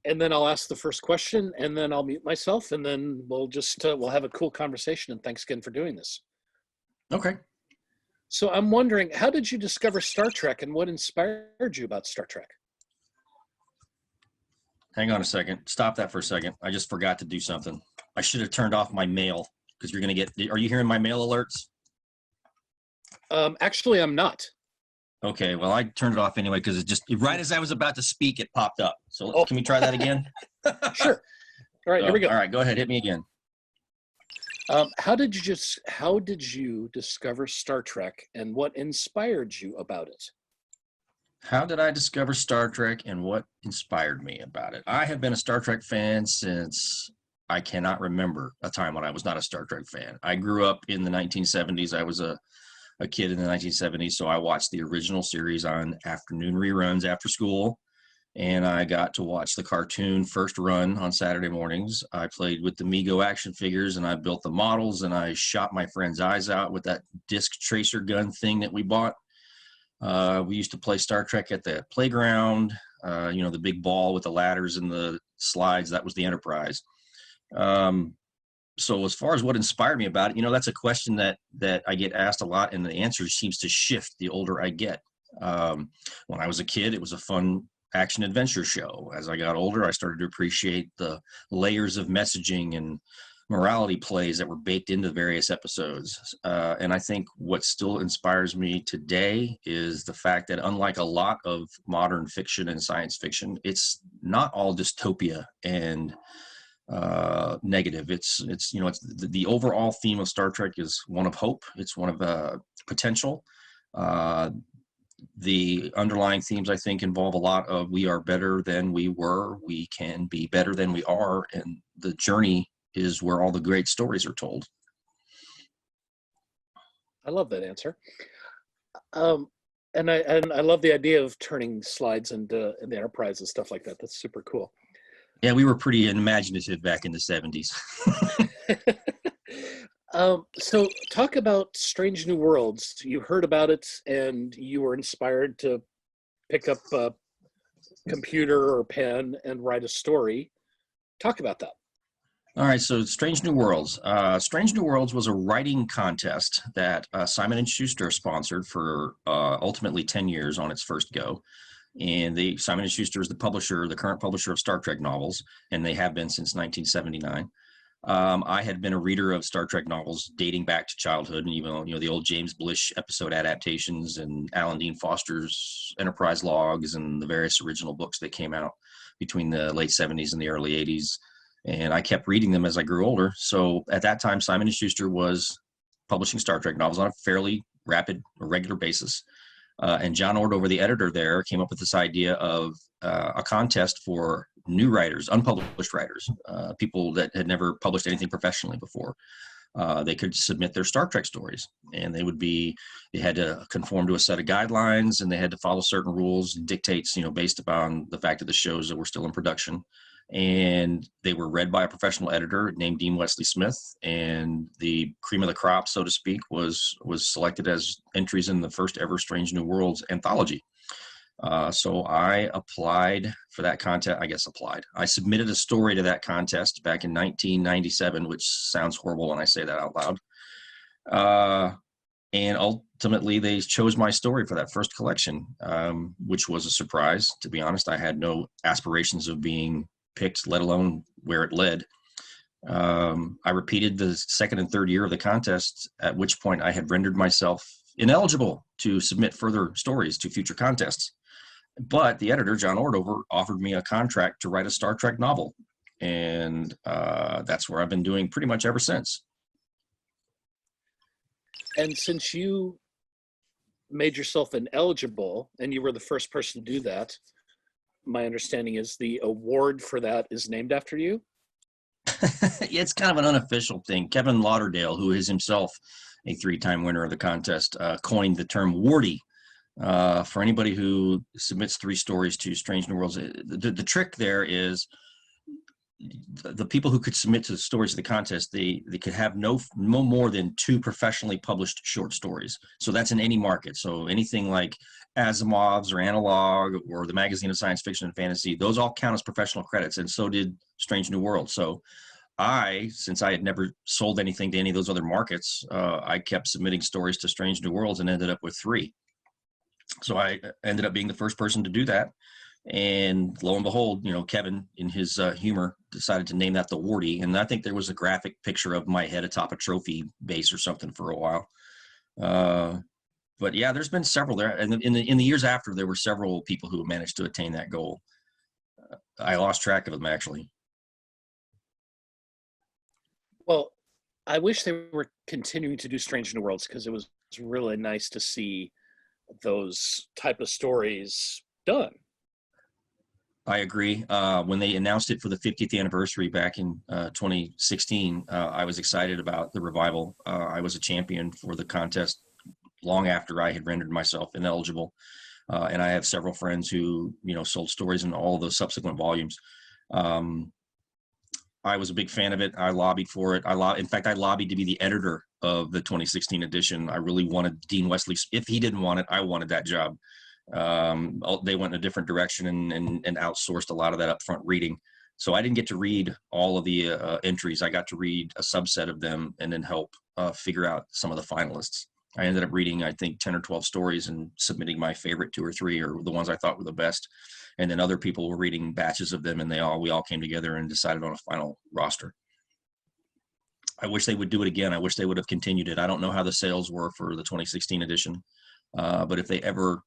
and then I'll ask the first question, and then I'll mute myself, and then we'll just we'll have a cool conversation. And thanks again for doing this. Okay. So I'm wondering, how did you discover Star Trek, and what inspired you about Star Trek? Hang on a second. Stop that for a second. I just forgot to do something. I should have turned off my mail, because you're going to get, are you hearing my mail alerts? Actually, I'm not. Okay, well, I turned it off anyway, because it just, right as I was about to speak, it popped up. So Oh. Can we try that again? Sure. All right, here we go. All right, go ahead. Hit me again. How did you discover Star Trek, and what inspired you about it? How did I discover Star Trek, and what inspired me about it? I have been a Star Trek fan since I cannot remember a time when I was not a Star Trek fan. I grew up in the 1970s. I was a kid in the 1970s, so I watched the original series on afternoon reruns after school, and I got to watch the cartoon first run on Saturday mornings. I played with the Mego action figures, and I built the models, and I shot my friend's eyes out with that disc tracer gun thing that we bought. We used to play Star Trek at the playground, the big ball with the ladders and the slides. That was the Enterprise. So as far as what inspired me about it, that's a question that I get asked a lot, and the answer seems to shift the older I get. When I was a kid, it was a fun action adventure show. As I got older, I started to appreciate the layers of messaging and morality plays that were baked into various episodes. And I think what still inspires me today is the fact that, unlike a lot of modern fiction and science fiction, it's not all dystopia and negative. It's the overall theme of Star Trek is one of hope. It's one of potential. The underlying themes, I think, involve a lot of we are better than we were, we can be better than we are, and the journey is where all the great stories are told. I love that answer. And I love the idea of turning slides into the Enterprise and stuff like that. That's super cool. Yeah, we were pretty imaginative back in the 70s. So talk about Strange New Worlds. You heard about it and you were inspired to pick up a computer or pen and write a story. Talk about that. All right, so Strange New Worlds. Strange New Worlds was a writing contest that Simon & Schuster sponsored for ultimately 10 years on its first go. And Simon & Schuster is the current publisher of Star Trek novels, and they have been since 1979. I had been a reader of Star Trek novels dating back to childhood, and even the old James Blish episode adaptations and Alan Dean Foster's Enterprise logs and the various original books that came out between the late 70s and the early 80s. And I kept reading them as I grew older. So at that time, Simon & Schuster was publishing Star Trek novels on a fairly regular basis. And John Ordover, the editor there, came up with this idea of a contest for new writers, unpublished writers, people that had never published anything professionally before. They could submit their Star Trek stories, and they had to conform to a set of guidelines, and they had to follow certain rules and dictates, based upon the fact that the shows that were still in production. And they were read by a professional editor named Dean Wesley Smith, and the cream of the crop, so to speak, was selected as entries in the first ever Strange New Worlds anthology. So I applied for that contest. I submitted a story to that contest back in 1997, which sounds horrible when I say that out loud. And ultimately, they chose my story for that first collection, which was a surprise. To be honest, I had no aspirations of being picked, let alone where it led. I repeated the second and third year of the contest, at which point I had rendered myself ineligible to submit further stories to future contests. But the editor, John Ordover, offered me a contract to write a Star Trek novel. And that's where I've been doing pretty much ever since. And since you made yourself ineligible, and you were the first person to do that, my understanding is the award for that is named after you? It's kind of an unofficial thing. Kevin Lauderdale, who is himself a 3-time winner of the contest, coined the term Wardy. For anybody who submits 3 stories to Strange New Worlds, the trick there is the people who could submit to the stories of the contest, they could have no more than 2 professionally published short stories. So that's in any market. So anything like Asimov's or Analog or the Magazine of Science Fiction and Fantasy, those all count as professional credits, and so did Strange New World. So since I had never sold anything to any of those other markets, I kept submitting stories to Strange New Worlds and ended up with 3. So I ended up being the first person to do that. And lo and behold, Kevin, in his humor, decided to name that the Wardy. And I think there was a graphic picture of my head atop a trophy base or something for a while. But yeah, there's been several there. And in the years after, there were several people who managed to attain that goal. I lost track of them, actually. Well, I wish they were continuing to do Strange New Worlds, because it was really nice to see those type of stories done. I agree. When they announced it for the 50th anniversary back in 2016, I was excited about the revival. I was a champion for the contest long after I had rendered myself ineligible. And I have several friends who, sold stories in all of those subsequent volumes. I was a big fan of it. I lobbied for it. In fact, I lobbied to be the editor of the 2016 edition. I really wanted Dean Wesley. If he didn't want it, I wanted that job. They went in a different direction and outsourced a lot of that upfront reading. So I didn't get to read all of the entries. I got to read a subset of them and then help figure out some of the finalists. I ended up reading, I think, 10 or 12 stories and submitting my favorite 2 or 3, or the ones I thought were the best. And then other people were reading batches of them, and we all came together and decided on a final roster. I wish they would do it again. I wish they would have continued it. I don't know how the sales were for the 2016 edition, but if they ever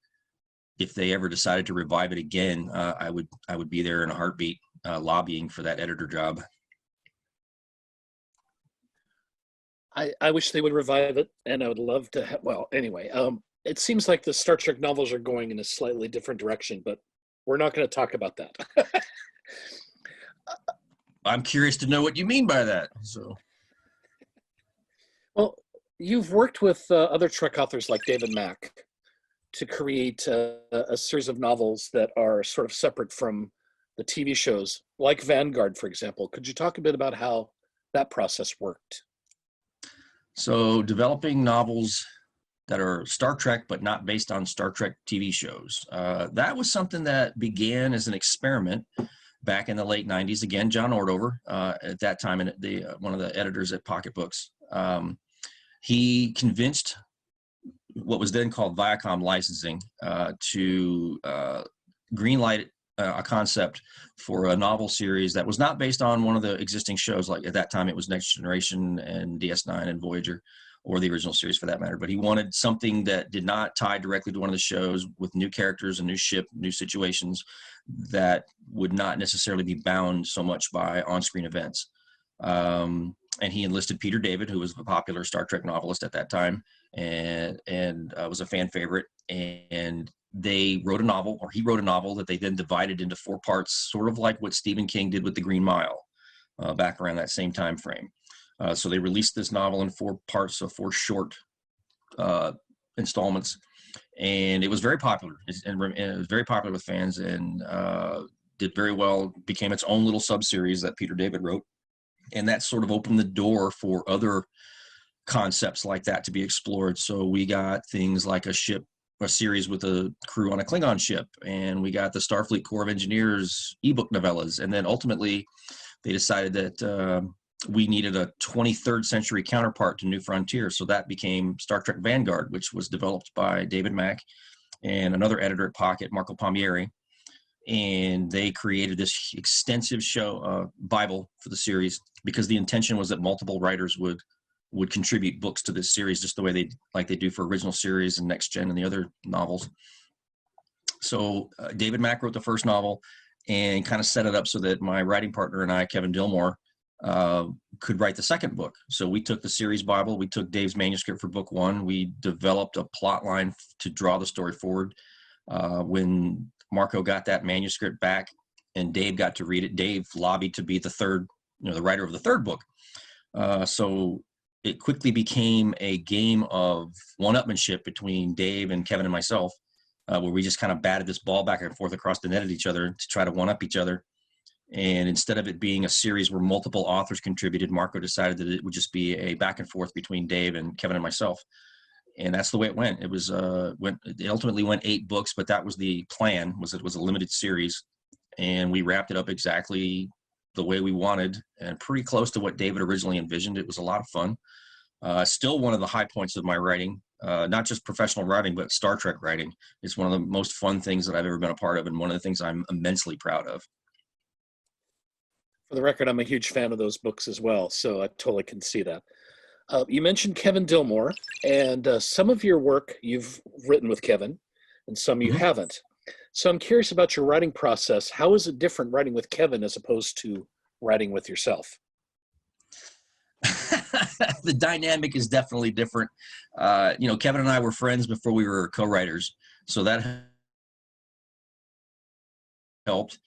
decided to revive it again, I would be there in a heartbeat, lobbying for that editor job. I wish they would revive it, and I would love to well, anyway, it seems like the Star Trek novels are going in a slightly different direction, but we're not going to talk about that. I'm curious to know what you mean by that. So, well, you've worked with other Trek authors like David Mack to create a series of novels that are sort of separate from the TV shows, like Vanguard, for example. Could you talk a bit about how that process worked? So developing novels that are Star Trek, but not based on Star Trek TV shows. That was something that began as an experiment back in the late 90s. Again, John Ordover, at that time, one of the editors at Pocket Books, he convinced what was then called Viacom Licensing to greenlight a concept for a novel series that was not based on one of the existing shows. Like at that time, it was Next Generation and DS9 and Voyager, or the original series for that matter. But he wanted something that did not tie directly to one of the shows, with new characters, a new ship, new situations that would not necessarily be bound so much by on-screen events. And he enlisted Peter David, who was a popular Star Trek novelist at that time, and was a fan favorite. And he wrote a novel that they then divided into 4 parts, sort of like what Stephen King did with The Green Mile back around that same time frame. So they released this novel in 4 parts, so 4 short installments, and it was very popular. And it was very popular with fans, and did very well. Became its own little sub-series that Peter David wrote, and that sort of opened the door for other concepts like that to be explored. So we got things like a series with a crew on a Klingon ship, and we got the Starfleet Corps of Engineers ebook novellas, and then ultimately they decided that we needed a 23rd century counterpart to New Frontier, so that became Star Trek Vanguard, which was developed by David Mack and another editor at Pocket, Marco Palmieri, and they created this extensive Bible for the series, because the intention was that multiple writers would contribute books to this series, just the way they do for original series and Next Gen and the other novels. So David Mack wrote the first novel and kind of set it up so that my writing partner and I, Kevin Dilmore, could write the second book. So we took the series Bible, we took Dave's manuscript for book 1, we developed a plot line to draw the story forward. When Marco got that manuscript back and Dave got to read it, Dave lobbied to be the writer of the third book. So it quickly became a game of one-upmanship between Dave and Kevin and myself, where we just kind of batted this ball back and forth across the net at each other to try to one-up each other. And instead of it being a series where multiple authors contributed, Marco decided that it would just be a back and forth between Dave and Kevin and myself. And that's the way it went. It ultimately went 8 books, but that was the plan. It was a limited series, and we wrapped it up exactly the way we wanted, and pretty close to what David originally envisioned. It was a lot of fun. Still one of the high points of my writing, not just professional writing, but Star Trek writing. It's one of the most fun things that I've ever been a part of, and one of the things I'm immensely proud of. For the record, I'm a huge fan of those books as well, so I totally can see that. You mentioned Kevin Dilmore, and some of your work you've written with Kevin, and some you haven't. So I'm curious about your writing process. How is it different writing with Kevin as opposed to writing with yourself? The dynamic is definitely different. Kevin and I were friends before we were co-writers, so that helped.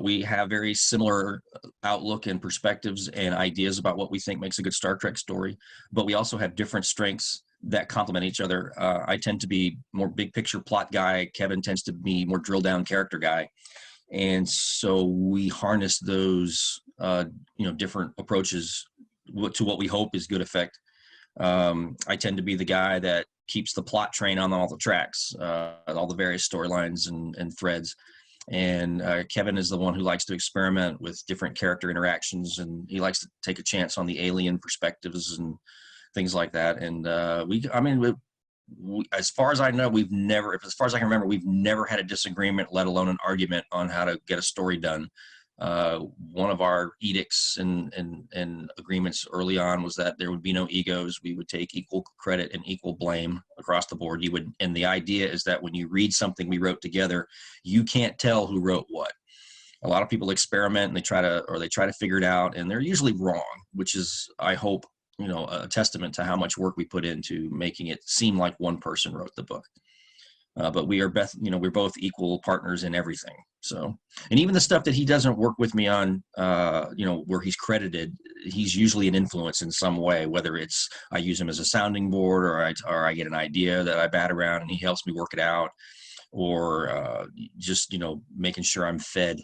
We have very similar outlook and perspectives and ideas about what we think makes a good Star Trek story, but we also have different strengths that complement each other. I tend to be more big picture plot guy. Kevin tends to be more drill down character guy. And so we harness those, different approaches to what we hope is good effect. I tend to be the guy that keeps the plot train on all the tracks, all the various storylines and threads. And Kevin is the one who likes to experiment with different character interactions, and he likes to take a chance on the alien perspectives and things like that. And as far as I know, as far as I can remember, we've never had a disagreement, let alone an argument on how to get a story done. One of our edicts and agreements early on was that there would be no egos. We would take equal credit and equal blame across the board. And the idea is that when you read something we wrote together, you can't tell who wrote what. A lot of people experiment and they try to figure it out, and they're usually wrong, which is, I hope, a testament to how much work we put into making it seem like one person wrote the book. But we're both equal partners in everything. So, and even the stuff that he doesn't work with me on, where he's credited, he's usually an influence in some way, whether it's I use him as a sounding board, or I get an idea that I bat around and he helps me work it out, or just, making sure I'm fed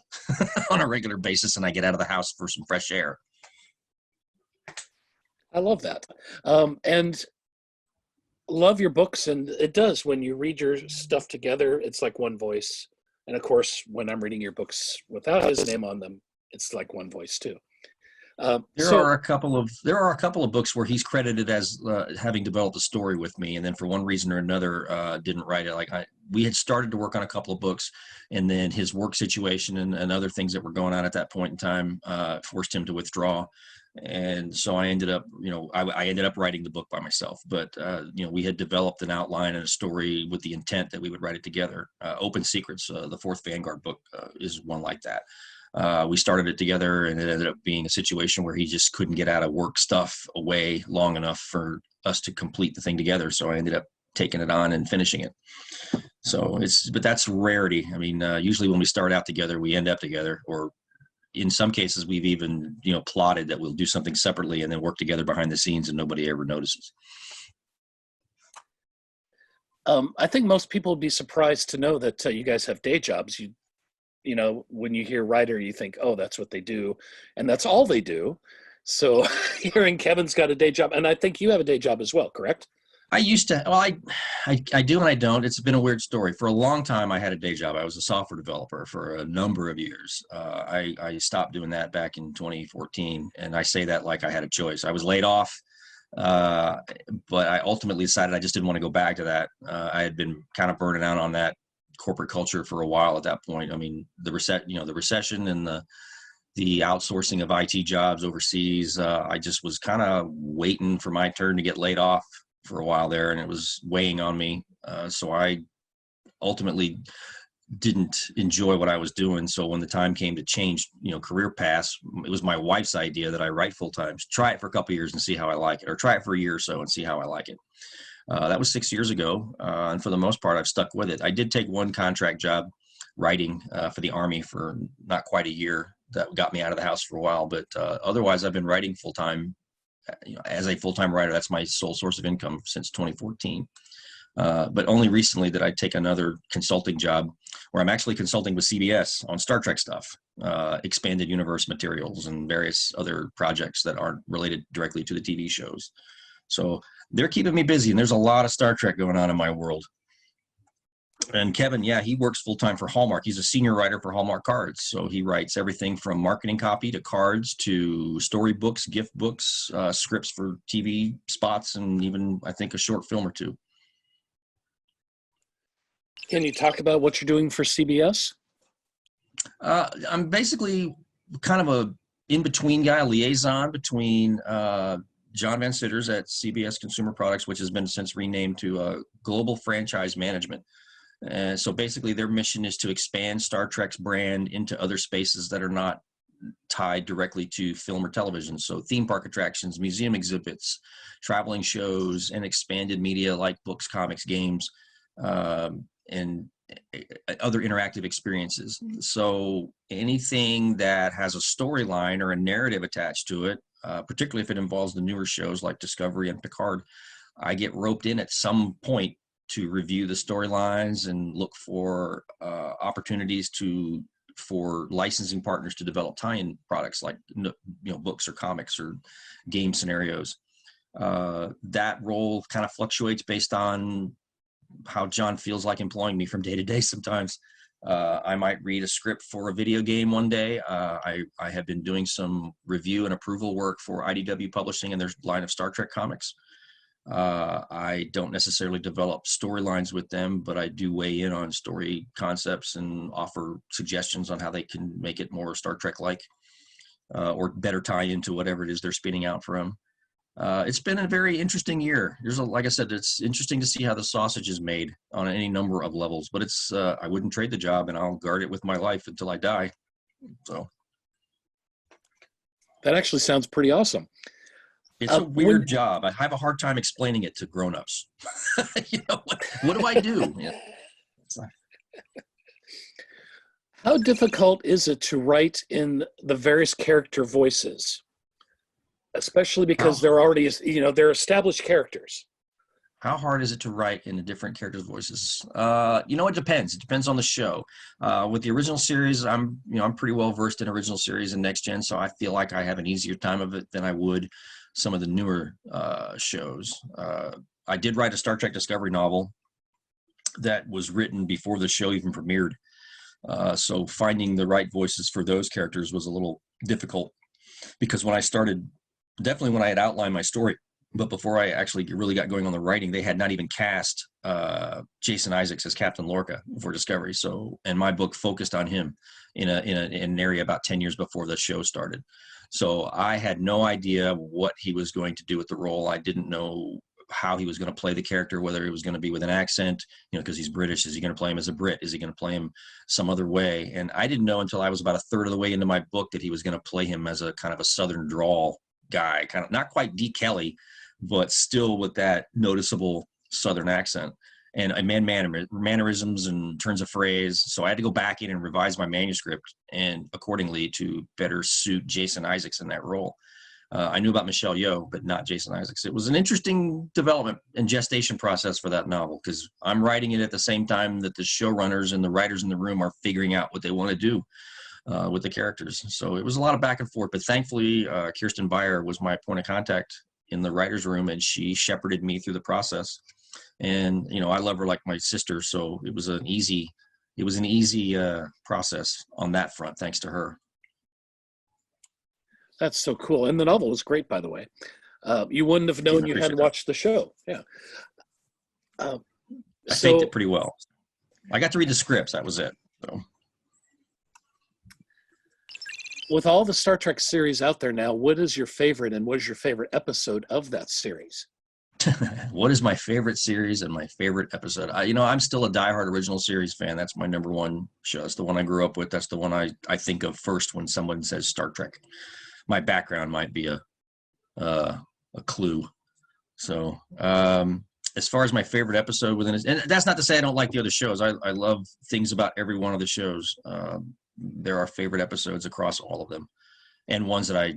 on a regular basis and I get out of the house for some fresh air. I love that. And love your books, and it does. When you read your stuff together, it's like one voice. And of course, when I'm reading your books without his name on them, it's like one voice too. There are a couple of books where he's credited as having developed a story with me, and then for one reason or another didn't write it. We had started to work on a couple of books, and then his work situation and other things that were going on at that point in time forced him to withdraw. And so I ended up, I ended up writing the book by myself. But we had developed an outline and a story with the intent that we would write it together. Open Secrets, the 4th Vanguard book, is one like that. We started it together, and it ended up being a situation where he just couldn't get out of work stuff away long enough for us to complete the thing together. So I ended up taking it on and finishing it. So but that's rarity. I mean, usually when we start out together, we end up together, or in some cases we've even, plotted that we'll do something separately and then work together behind the scenes and nobody ever notices. I think most people would be surprised to know that you guys have day jobs. When you hear writer, you think, oh, that's what they do. And that's all they do. So hearing Kevin's got a day job, and I think you have a day job as well, correct? I used to, well, I do and I don't. It's been a weird story. For a long time, I had a day job. I was a software developer for a number of years. I stopped doing that back in 2014, and I say that like I had a choice. I was laid off, but I ultimately decided I just didn't want to go back to that. I had been kind of burning out on that corporate culture for a while at that point. I mean, the recession and the outsourcing of IT jobs overseas. I just was kind of waiting for my turn to get laid off for a while there, and it was weighing on me. So I ultimately didn't enjoy what I was doing. So when the time came to change, career paths, it was my wife's idea that I write full time. Try it for a couple of years and see how I like it, or try it for a year or so and see how I like it. That was 6 years ago. And for the most part, I've stuck with it. I did take one contract job writing for the Army for not quite a year. That got me out of the house for a while, but otherwise I've been writing full time. As a full-time writer, that's my sole source of income since 2014. But only recently did I take another consulting job where I'm actually consulting with CBS on Star Trek stuff, expanded universe materials and various other projects that aren't related directly to the TV shows. So they're keeping me busy, and there's a lot of Star Trek going on in my world. And Kevin, yeah, he works full-time for Hallmark. He's a senior writer for Hallmark Cards. So he writes everything from marketing copy to cards to storybooks, gift books, scripts for TV spots, and even, I think, a short film or two. Can you talk about what you're doing for CBS? I'm basically kind of a in-between guy, a liaison between John Van Sitters at CBS Consumer Products, which has been since renamed to Global Franchise Management. So basically their mission is to expand Star Trek's brand into other spaces that are not tied directly to film or television. So theme park attractions, museum exhibits, traveling shows, and expanded media like books, comics, games, and other interactive experiences. So anything that has a storyline or a narrative attached to it, particularly if it involves the newer shows like Discovery and Picard, I get roped in at some point to review the storylines and look for opportunities for licensing partners to develop tie-in products like books or comics or game scenarios. That role kind of fluctuates based on how John feels like employing me from day to day. Sometimes I might read a script for a video game one day. I have been doing some review and approval work for IDW Publishing and their line of Star Trek comics. I don't necessarily develop storylines with them, but I do weigh in on story concepts and offer suggestions on how they can make it more Star Trek-like or better tie into whatever it is they're spinning out for them. It's been a very interesting year. Like I said, it's interesting to see how the sausage is made on any number of levels, but it's, I wouldn't trade the job, and I'll guard it with my life until I die. So that actually sounds pretty awesome. It's a weird job. I have a hard time explaining it to grownups. What do I do? Yeah. How difficult is it to write in the various character voices, especially because they're already, they're established characters? How hard is it to write in the different characters' voices? It depends. It depends on the show. With the original series, I'm pretty well versed in original series and next gen, so I feel like I have an easier time of it than I would some of the newer shows. I did write a Star Trek Discovery novel that was written before the show even premiered. So finding the right voices for those characters was a little difficult because when I started, definitely when I had outlined my story, but before I actually really got going on the writing, they had not even cast Jason Isaacs as Captain Lorca for Discovery. So, and my book focused on him in an area about 10 years before the show started. So I had no idea what he was going to do with the role. I didn't know how he was going to play the character, whether it was going to be with an accent, because he's British. Is he going to play him as a Brit? Is he going to play him some other way? And I didn't know until I was about a third of the way into my book that he was going to play him as a kind of a Southern drawl guy, kind of not quite D. Kelly, but still with that noticeable Southern accent and mannerisms and turns of phrase. So I had to go back in and revise my manuscript and accordingly to better suit Jason Isaacs in that role. I knew about Michelle Yeoh, but not Jason Isaacs. It was an interesting development and gestation process for that novel because I'm writing it at the same time that the showrunners and the writers in the room are figuring out what they want to do with the characters. So it was a lot of back and forth, but thankfully Kirsten Beyer was my point of contact in the writer's room, and she shepherded me through the process. And, I love her like my sister. So it was an easy process on that front, thanks to her. That's so cool. And the novel was great, by the way. You wouldn't have known you hadn't watched the show. Yeah. I faked it pretty well. I got to read the scripts. That was it. So. With all the Star Trek series out there now, what is your favorite and what is your favorite episode of that series? What is my favorite series and my favorite episode? I'm still a diehard original series fan. That's my number one show. That's the one I grew up with. That's the one I think of first when someone says Star Trek. My background might be a clue. So as far as my favorite episode within it, and that's not to say I don't like the other shows. I love things about every one of the shows. There are favorite episodes across all of them and ones that I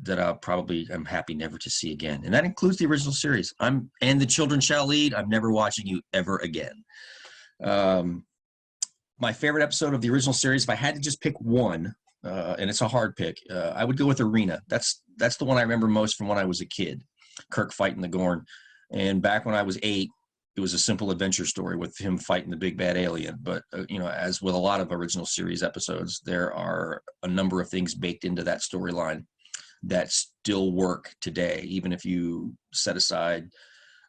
that I probably am happy never to see again. And that includes the original series. And The Children Shall Lead. I'm never watching you ever again. My favorite episode of the original series, if I had to just pick one, and it's a hard pick, I would go with Arena. That's the one I remember most from when I was a kid. Kirk fighting the Gorn. And back when I was 8, it was a simple adventure story with him fighting the big bad alien. But, as with a lot of original series episodes, there are a number of things baked into that storyline that still work today, even if you set aside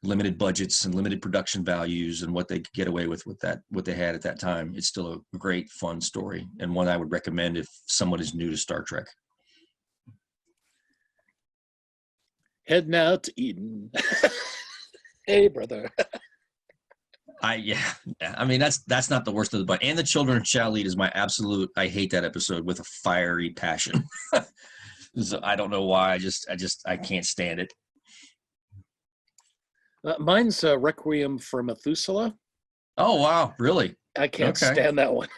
limited budgets and limited production values and what they could get away with that, what they had at that time. It's still a great, fun story, and one I would recommend if someone is new to Star Trek. Heading out to Eden. Hey, brother. I mean, that's not the worst of the bunch. And The Children Shall Lead is my absolute, I hate that episode with a fiery passion. So I don't know why. I can't stand it. Mine's Requiem for Methuselah. Oh, wow. Really? I can't stand that one.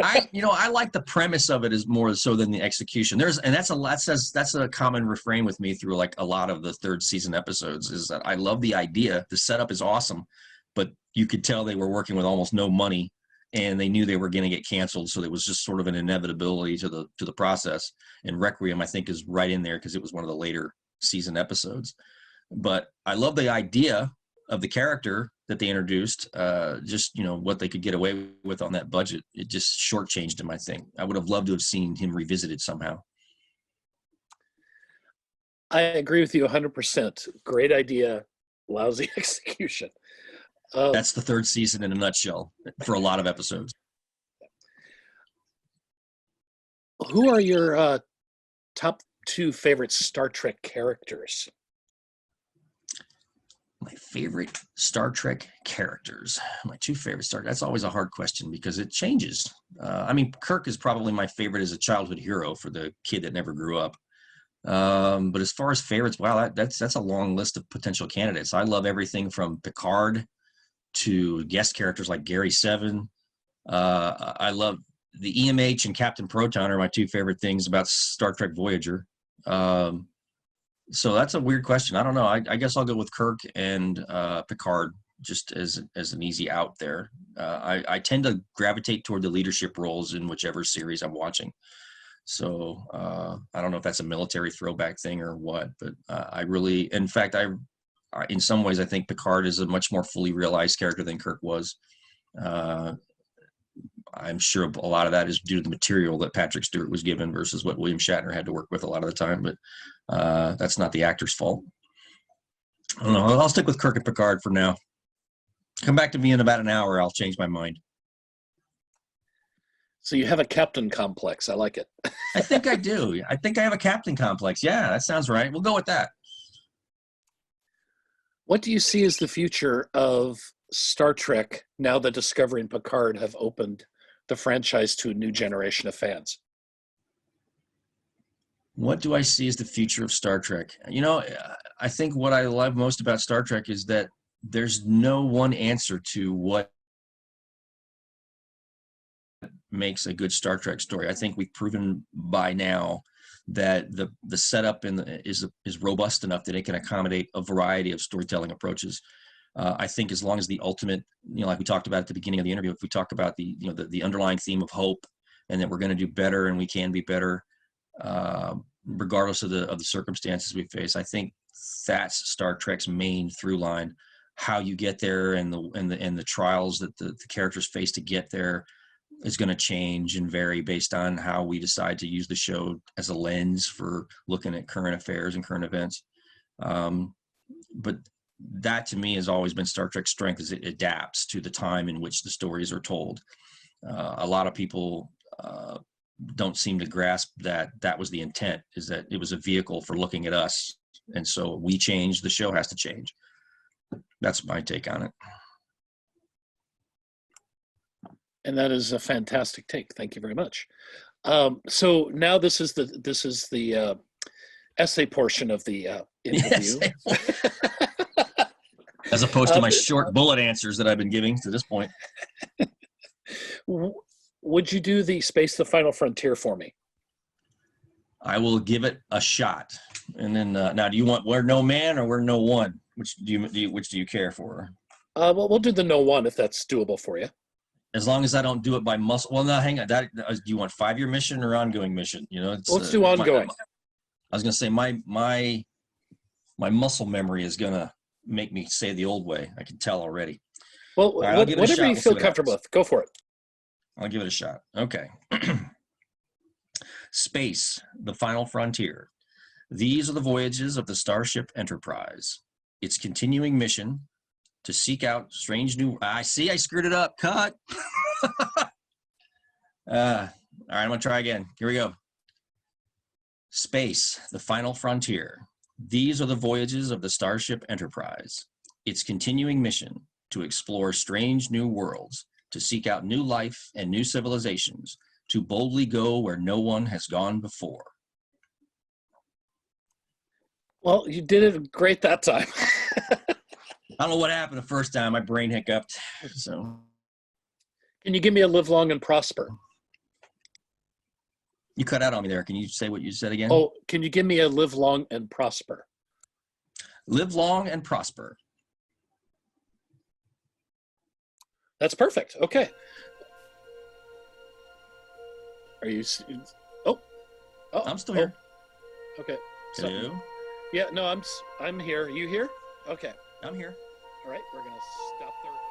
I like the premise of it is more so than the execution. That's a common refrain with me through like a lot of the third season episodes, is that I love the idea. The setup is awesome, but you could tell they were working with almost no money, and they knew they were going to get canceled. So there was just sort of an inevitability to the process. And Requiem, I think, is right in there because it was one of the later season episodes. But I love the idea of the character that they introduced, what they could get away with on that budget. It just shortchanged him, I think. I would have loved to have seen him revisited somehow. I agree with you 100%. Great idea, lousy execution. That's the third season in a nutshell for a lot of episodes. Who are your top 2 favorite Star Trek characters? My favorite Star Trek characters. My 2 favorite Star Trek. That's always a hard question because it changes. Kirk is probably my favorite as a childhood hero for the kid that never grew up. But as far as favorites, wow, that's a long list of potential candidates. I love everything from Picard to guest characters like Gary Seven. I love the EMH and Captain Proton are my 2 favorite things about Star Trek Voyager. So that's a weird question. I don't know. I guess I'll go with Kirk and Picard just as an easy out there. I tend to gravitate toward the leadership roles in whichever series I'm watching. So I don't know if that's a military throwback thing or what, but in some ways, I think Picard is a much more fully realized character than Kirk was. I'm sure a lot of that is due to the material that Patrick Stewart was given versus what William Shatner had to work with a lot of the time, but that's not the actor's fault. I don't know. I'll stick with Kirk and Picard for now. Come back to me in about an hour. I'll change my mind. So you have a captain complex. I like it. I think I do. I think I have a captain complex. Yeah, that sounds right. We'll go with that. What do you see as the future of Star Trek now that Discovery and Picard have opened the franchise to a new generation of fans? What do I see as the future of Star Trek? I think what I love most about Star Trek is that there's no one answer to what makes a good Star Trek story. I think we've proven by now that the setup is robust enough that it can accommodate a variety of storytelling approaches. I think as long as the ultimate, like we talked about at the beginning of the interview, if we talk about the underlying theme of hope and that we're going to do better and we can be better, regardless of the circumstances we face, I think that's Star Trek's main through line. How you get there and the trials that the characters face to get there is going to change and vary based on how we decide to use the show as a lens for looking at current affairs and current events. But that to me has always been Star Trek's strength, is it adapts to the time in which the stories are told. A lot of people don't seem to grasp that was the intent, is that it was a vehicle for looking at us. And so we change, the show has to change. That's my take on it. And that is a fantastic take. Thank you very much. So now this is the essay portion of the interview. As opposed to my short bullet answers that I've been giving to this point. Would you do the Space the Final Frontier for me? I will give it a shot. And then now, do you want We're No Man or We're No One? Which do you care for? Well, we'll do the no one if that's doable for you. As long as I don't do it by muscle. Well, no, hang on. Do you want 5-year mission or ongoing mission? You know, it's, Let's do ongoing. I was gonna say my muscle memory is gonna make me say the old way. I can tell already. Well, right, whatever you feel comfortable with, go for it. I'll give it a shot. Okay. Space, the final frontier. These are the voyages of the Starship Enterprise. Its continuing mission to seek out strange new. I screwed it up. Cut. All right, I'm gonna try again. Here we go. Space, the final frontier. These are the voyages of the Starship Enterprise. Its continuing mission to explore strange new worlds, to seek out new life and new civilizations, to boldly go where no one has gone before. Well, you did it great that time. I don't know what happened the first time. My brain hiccuped. So, can you give me a live long and prosper? You cut out on me there. Can you say what you said again? Oh, can you give me a live long and prosper? Live long and prosper. That's perfect. Okay. Are you? Oh, I'm still here. Okay. Hello? Yeah. No, I'm here. You here? Okay. I'm here. All right. We're gonna stop the recording.